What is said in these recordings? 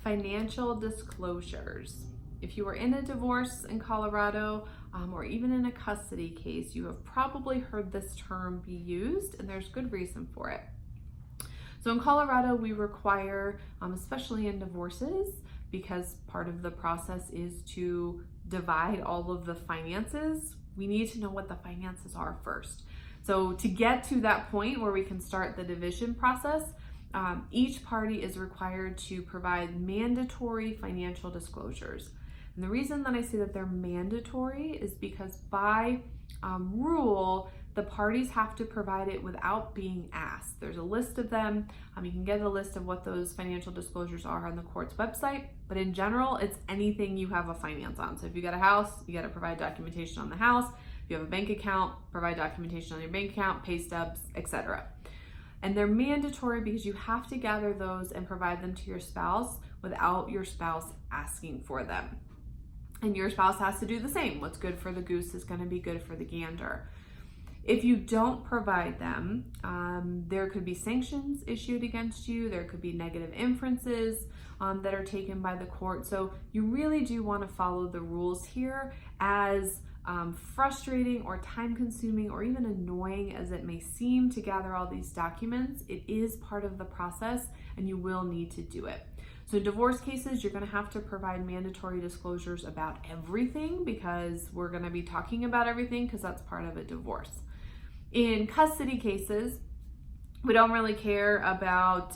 Financial disclosures. If you are in a divorce in Colorado or even in a custody case, you have probably heard this term be used, and there's good reason for it. So in Colorado, we require, especially in divorces, because part of the process is to divide all of the finances, we need to know what the finances are first. So to get to that point where we can start the division process, each party is required to provide mandatory financial disclosures. And the reason that I say that they're mandatory is because by rule, the parties have to provide it without being asked. There's a list of them. You can get a list of what those financial disclosures are on the court's website, but in general, it's anything you have a finance on. So if you got a house, you got to provide documentation on the house. If you have a bank account, provide documentation on your bank account, pay stubs, etc. And they're mandatory because you have to gather those and provide them to your spouse without your spouse asking for them. And your spouse has to do the same. What's good for the goose is going to be good for the gander. If you don't provide them, there could be sanctions issued against you. There could be negative inferences that are taken by the court. So you really do want to follow the rules here, as frustrating or time-consuming or even annoying as it may seem to gather all these documents. It is part of the process, and you will need to do it. So in divorce cases, you're going to have to provide mandatory disclosures about everything, because we're going to be talking about everything because that's part of a divorce. In custody cases, we don't really care about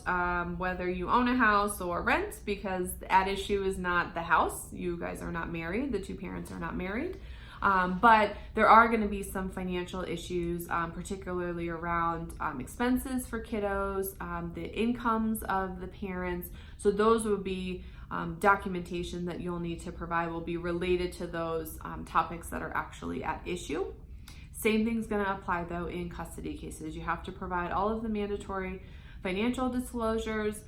whether you own a house or rent, because at issue is not the house. You guys are not married. The two parents are not married. But there are going to be some financial issues, particularly around expenses for kiddos, the incomes of the parents. So those will be documentation that you'll need to provide, will be related to those topics that are actually at issue. Same thing's going to apply though in custody cases. You have to provide all of the mandatory financial disclosures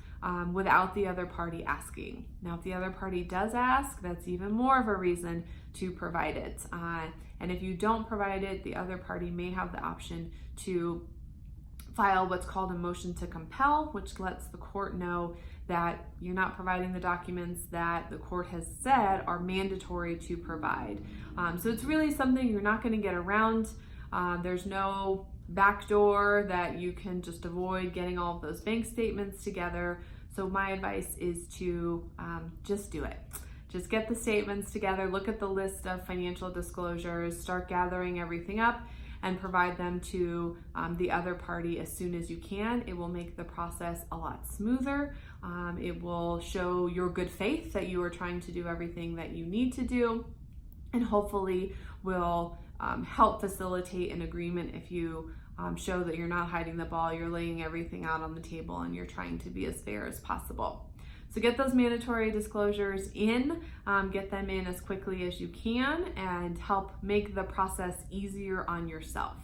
without the other party asking. Now, if the other party does ask, that's even more of a reason to provide it. And if you don't provide it, the other party may have the option to file what's called a motion to compel, which lets the court know that you're not providing the documents that the court has said are mandatory to provide. So it's really something you're not going to get around. There's no backdoor that you can just avoid getting all of those bank statements together. So my advice is to just do it. Just get the statements together, look at the list of financial disclosures, start gathering everything up, and provide them to the other party as soon as you can. It will make the process a lot smoother. It will show your good faith that you are trying to do everything that you need to do, and hopefully will help facilitate an agreement if you show that you're not hiding the ball, you're laying everything out on the table, and you're trying to be as fair as possible. So get those mandatory disclosures in, get them in as quickly as you can, and help make the process easier on yourself.